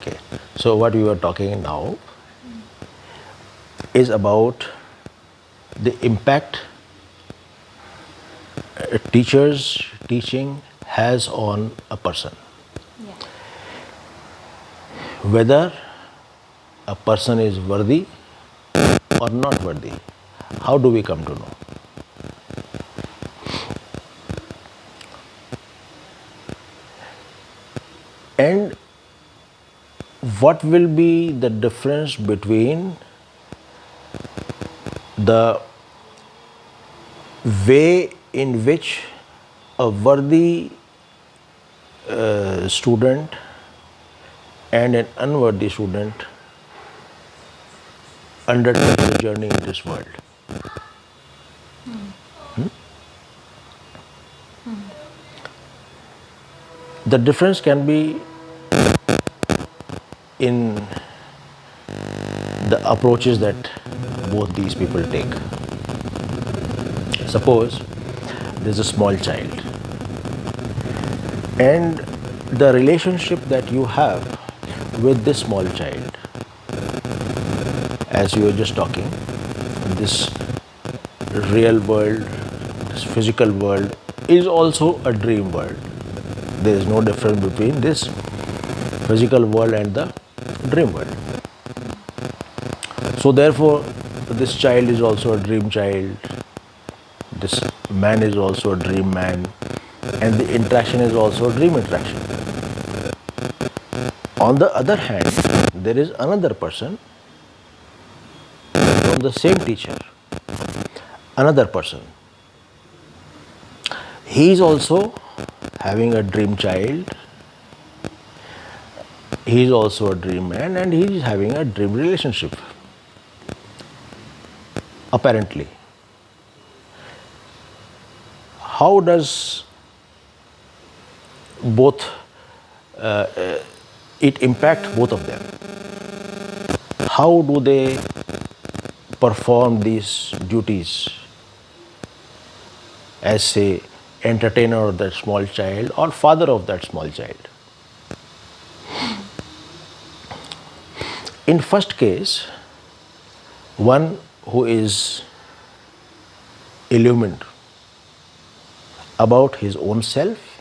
Okay. So what we were talking now is about the impact a teacher's teaching has on a person. Yeah. Whether a person is worthy or not worthy. How do we come to know? And what will be the difference between the way in which a worthy student and an unworthy student undertake the journey in this world? The difference can be in the approaches that both these people take. Suppose there's a small child, and the relationship that you have with this small child, as you were just talking, this real world, this physical world is also a dream world. There is no difference between this physical world and the dream world. So therefore, this child is also a dream child, this man is also a dream man, and the interaction is also a dream interaction. On the other hand, there is another person from the same teacher, another person. He is also having a dream child, he is also a dream man, and he is having a dream relationship. Apparently. How does both it impact both of them? How do they perform these duties as, say, entertainer of that small child or father of that small child? In first case, one who is illumined about his own self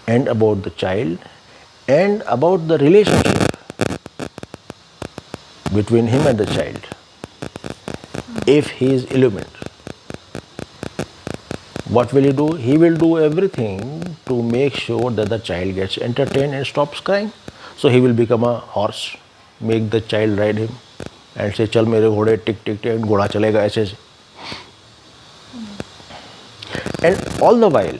and about the child and about the relationship between him and the child. If he is illumined, what will he do? He will do everything to make sure that the child gets entertained and stops crying. So he will become a horse, make the child ride him and say, "Chal mere ghode, tick tick tick," and ghoda chalega aise aise. And all the while,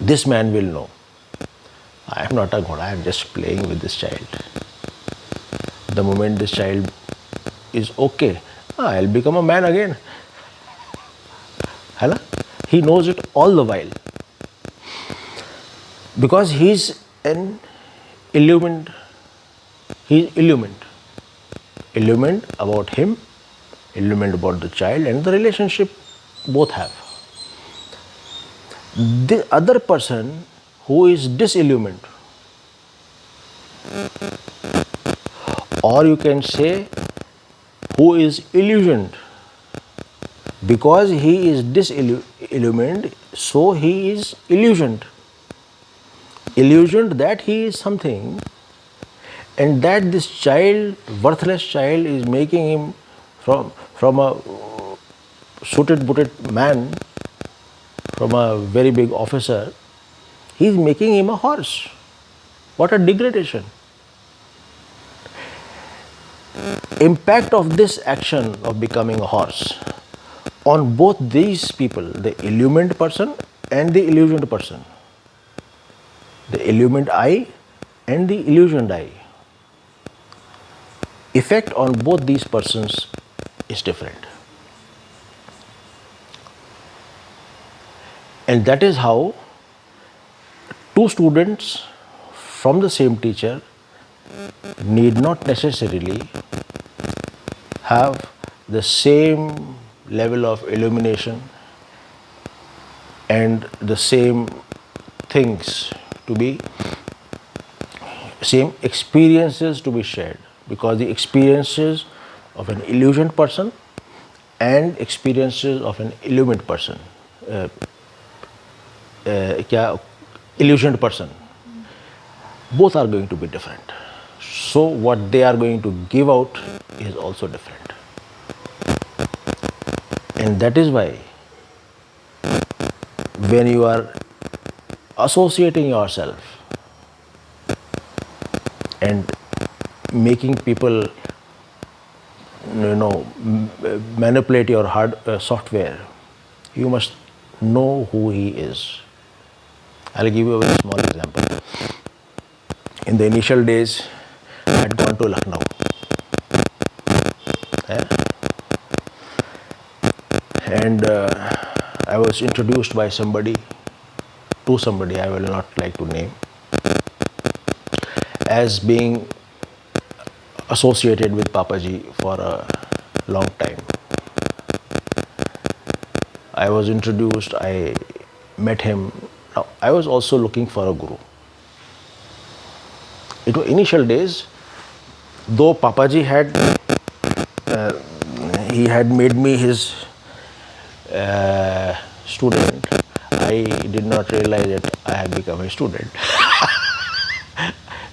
this man will know, I am not a ghoda, I am just playing with this child. The moment this child is okay, I'll become a man again. है ना? He knows it all the while. Because he's an illumined, he's illumined. Illumined about him, illumined about the child and the relationship both have. The other person who is disillumined, or you can say who is illusioned, because he is disillumined, so he is illusioned. Illusioned that he is something, and that this child, worthless child, is making him from a suited booted man, from a very big officer, he is making him a horse. What a degradation. Impact of this action of becoming a horse on both these people, the illumined person and the illusioned person, the illumined I and the illusioned I, effect on both these persons is different. And that is how two students from the same teacher need not necessarily have the same level of illumination and the same things to be same experiences to be shared, because the experiences of an illusioned person and experiences of an illumined person, क्या illusioned person, both are going to be different. So what they are going to give out is also different. And that is why when you are associating yourself and making people, manipulate your hard software, you must know who he is. I'll give you a very small example. In the initial days, I had gone to Lucknow. eh, And I was introduced by somebody to somebody I will not like to name, as being associated with Papaji for a long time. I was introduced, I met him. Now, I was also looking for a guru. It was initial days, though Papaji had he had made me his student, I did not realize that I have become a student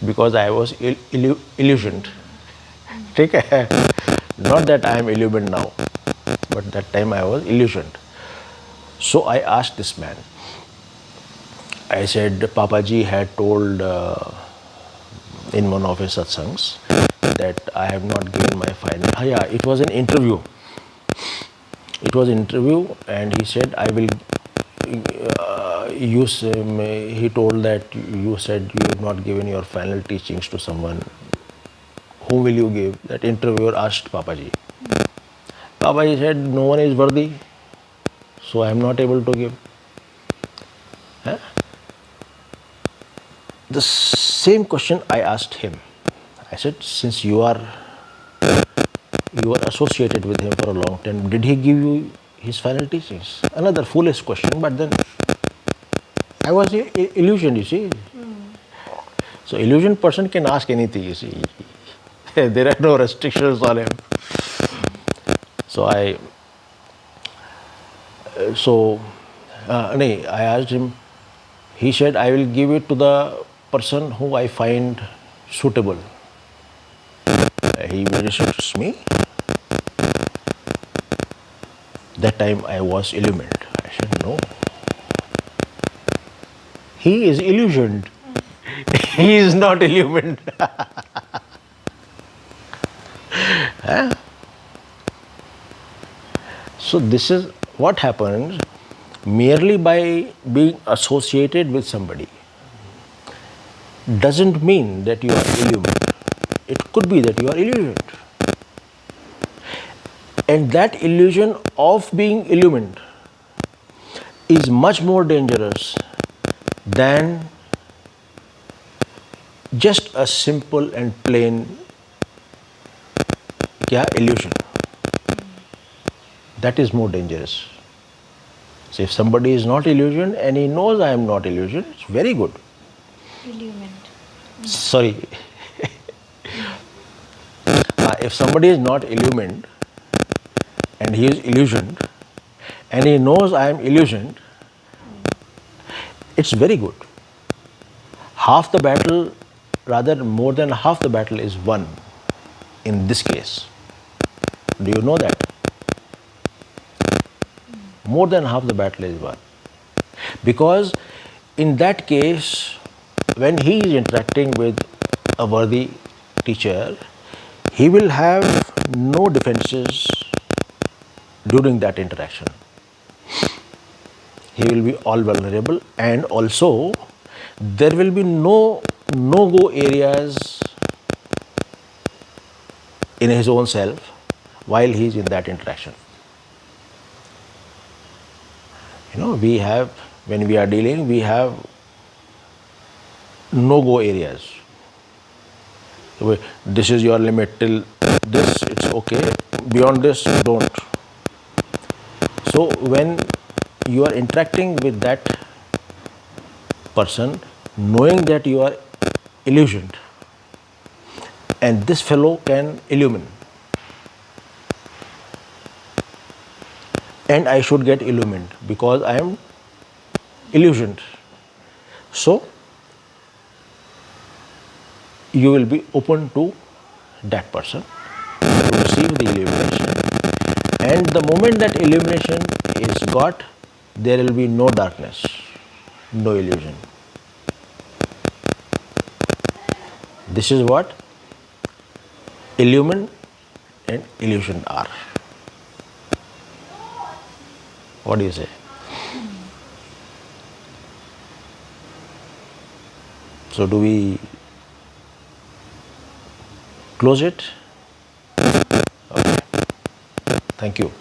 because I was illusioned. ठीक है? Not that I am illumined now, but that time I was illusioned. So I asked this man. I said, Papaji had told in one of his satsangs that I have not given my final. Yeah, it was an interview. It was an interview, and he said, I will. He told that you said you have not given your final teachings to someone. Whom will you give? That interviewer asked Papaji. Papaji said, no one is worthy, so I am not able to give. Huh? The same question I asked him. I said, since you are associated with him for a long time, did he give you his final teachings? Another foolish question, but then I was illusioned, you see. So illusioned person can ask anything, you see. There are no restrictions on him. So I asked him. He said, I will give it to the person who I find suitable. He introduced me. That time I was illumined. I said, no. He is illusioned. He is not illumined. Huh? So this is what happens merely by being associated with somebody. Doesn't mean that you are illumined. It could be that you are illusioned. And that illusion of being illumined is much more dangerous than just a simple and plain illusion. That is more dangerous. So if somebody is not illusioned and he knows I am not illusioned, it's very good. Illumined. Sorry. If somebody is not illumined and he is illusioned and he knows I am illusioned, it's very good. Half the battle, rather more than half the battle is won in this case. Do you know that? More than half the battle is won. Because in that case, when he is interacting with a worthy teacher, he will have no defenses during that interaction. He will be all vulnerable, and also there will be no no-go areas in his own self while he is in that interaction. We have, when we are dealing, we have no-go areas. This is your limit, till this it's okay, beyond this don't. So when you are interacting with that person, knowing that you are illusioned, and this fellow can illumine, and I should get illumined because I am illusioned. So you will be open to that person to receive the illumination, and the moment that illumination is got, there will be no darkness, no illusion. This is what illumined and illusion are. What do you say? So do we close it? Okay. Thank you.